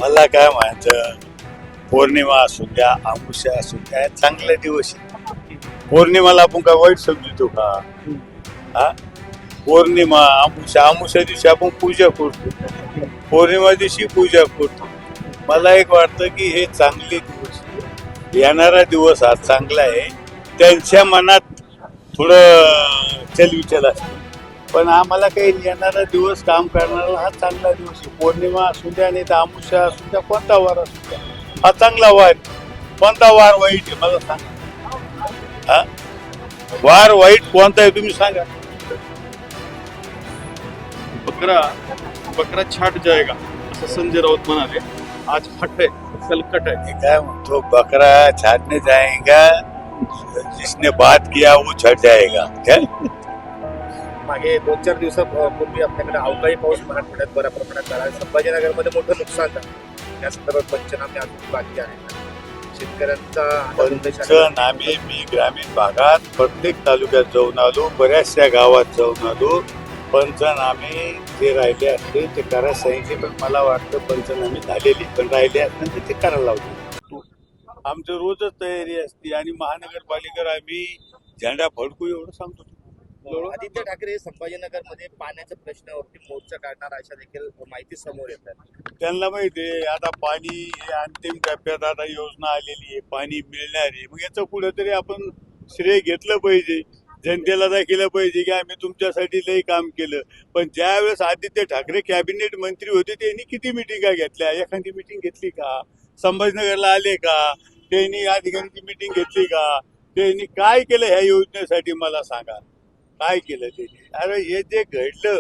मला काय म्हणायचं, पौर्णिमा असू द्या, अमावस्या असू द्या, चांगले दिवस आहे. पौर्णिमाला आपण काय वाईट समजतो का? हा, पौर्णिमा, अमावस्या दिवशी आपण पूजा करतो, पौर्णिमा दिवशी पूजा करतो. मला एक वाटतं की हे चांगले दिवस आहे. येणारा दिवस हा चांगला आहे. त्यांच्या मनात थोडं चलविचल असते, पण आम्हाला काही येणारा दिवस काम करणारा हा चांगला दिवस आहे. पौर्णिमा असू द्या आणि अमावस्या असू द्या, कोणता वार असू द्या, हा चांगला वार आहे. कोणता वार वाईट आहे मला सांगा. हा, वार वाईट कोणता आहे तुम्ही सांगा. बकरा बकरा छाट जाएगा असं संजय राऊत म्हणाले. आज हट आहे, कलकट आहे. मी काय म्हणतो, बकरा छाटने जाएगा, जिसने बात किया वो छट जाएगा. काय? मागे 2-4 दिवसापूर्वी आपल्याकडे अवकाळी पाऊस मराठवाड्यात बऱ्या प्रमाणात झाला. संभाजीनगरमध्ये मोठं नुकसान झालं. या संदर्भात पंचनामे अजून बाकी आहेत. शेतकऱ्यांचा पंचनामे मी ग्रामीण भागात प्रत्येक तालुक्यात जाऊन आलो, बऱ्याचशा गावात जाऊन आलो. पंचनामे जे राहिले असते ते करायला सांगितले, पण मला वाटतं पंचनामे झालेली, पण राहिले असते तर ते करायला लावले. आमचं रोजच तयारी असते आणि महानगरपालिकेवर आम्ही झेंडा फडकू एवढं सांगतो. आदित्य ठाकरे संभाजीनगरमध्ये पाण्याच्या प्रश्नावरती मोर्चा काढणार अशा देखील माहिती समोर येतात. त्यांना माहिती आहे आता पाणी हे अंतिम टप्प्यात, आता योजना आलेली आहे, पाणी मिळणार आहे. मग याचं कुठेतरी आपण श्रेय घेतलं पाहिजे, जनतेला दाखवलं पाहिजे की आम्ही तुमच्यासाठी लई काम केलं. पण ज्यावेळेस आदित्य ठाकरे कॅबिनेट मंत्री होते त्यांनी किती मिटिंगा घेतल्या? एखादी मिटिंग घेतली का? संभाजीनगरला आले का? त्यांनी या ठिकाणची मिटिंग घेतली का? त्यांनी काय केलं ह्या योजनेसाठी मला सांगा. काय केलं त्यांनी? अरे हे जे घडलं,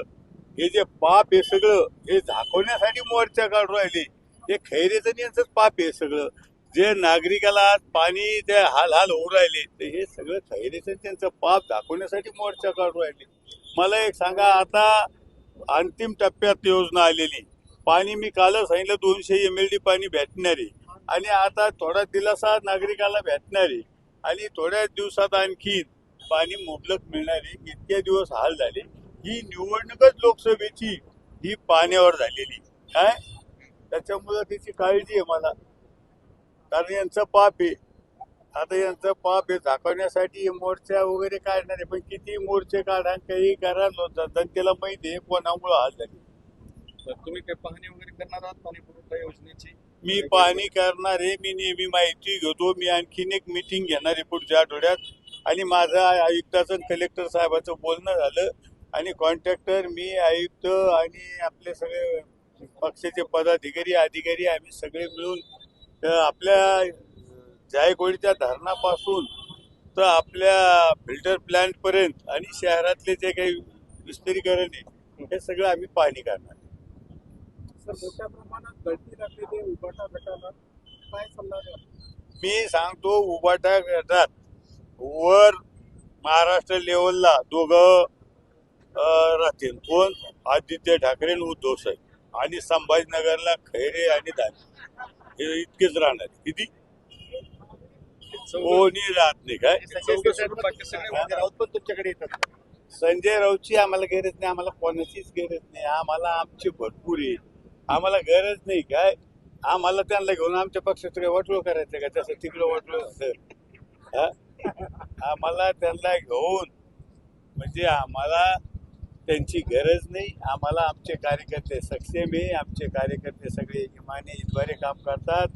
हे जे पाप आहे सगळं, हे झाकवण्यासाठी मोर्चा काढून राहिले. हे खैरेचं यांचंच पाप आहे सगळं. जे नागरिकाला आज पाणी ते हाल होऊ राहिले, तर हे सगळं खैरेचं त्यांचं पाप दाखवण्यासाठी मोर्चा काढून राहिले. मला एक सांगा, आता अंतिम टप्प्यात योजना आलेली, पाणी मी कालच सांगितलं 200 MLD पाणी भेटणार आहे आणि आता थोडा दिलासा नागरिकाला भेटणार आहे आणि थोड्याच दिवसात आणखी पाणी मुबलक मिळणार आहे. इतके दिवस हाल झाले. ही निवडणूकच लोकसभेची ही पाण्यावर झालेली काय, त्याच्यामुळं त्याची काळजी आहे मला, कारण यांचं पाप आहे. आता यांचं पाप हे झाकवण्यासाठी मोर्चा वगैरे काढणार आहे, पण किती मोर्चे काढा, काही करा, जनतेला माहिती आहे कोणामुळं हाल झाले. तर तुम्ही काय पाहणी वगैरे करणार आहात पाणी पुरवठा योजनेची? मी पाहणी करणार आहे, मी नेहमी माहिती घेतो. मी आणखीन एक मीटिंग घेणार आहे पुढच्या आठवड्यात आणि माझं आयुक्ताचं कलेक्टर साहेबाचं बोलणं झालं आणि कॉन्ट्रॅक्टर, मी, आयुक्त आणि आपले सगळे पक्षाचे पदाधिकारी अधिकारी आम्ही सगळे मिळून आपल्या जायकवाडीच्या धरणापासून तर आपल्या फिल्टर प्लांट पर्यंत आणि शहरातले जे काही विस्तारीकरण आहे हे सगळं आम्ही पाहणी करणार. मोठ्या प्रमाणात गळती लागलेली उभाटा गटाला काय सल्ला द्या? मी सांगतो, उभाटा गटात वर महाराष्ट्र लेवलला दोघं राहतील, कोण? आदित्य ठाकरे आणि उद्धव साहेब, आणि संभाजीनगरला खैरे आणि दानवे, हे इतकेच राहणार. किती? कोणी राहत नाही. काय संजय राऊत पण तुमच्याकडे येतात? संजय राऊतची आम्हाला गरज नाही, आम्हाला कोणाचीच गरज नाही. आम्हाला आमची भरपूर आहे, आम्हाला गरज नाही. काय आम्हाला त्यांना घेऊन आमच्या पक्षाचं काय वाटलं करायचं का? तसं तिकडं वाटलं सर, आम्हाला त्यांना घेऊन म्हणजे आम्हाला त्यांची गरज नाही. आम्हाला आमचे कार्यकर्ते सक्षम आहे, आमचे कार्यकर्ते सगळे इमानीद्वारे काम करतात.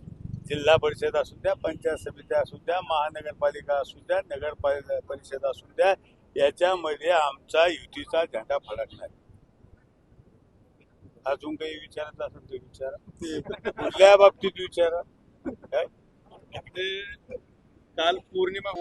जिल्हा परिषद असू द्या, पंचायत समिती असू द्या, महानगरपालिका असू द्या, नगर परिषद असू द्या, याच्यामध्ये आमचा युतीचा झेंडा फडकणार. अजून काही विचारायचं असेल तर विचारा, कुठल्या बाबतीत विचारा. काय काल पौर्णिमा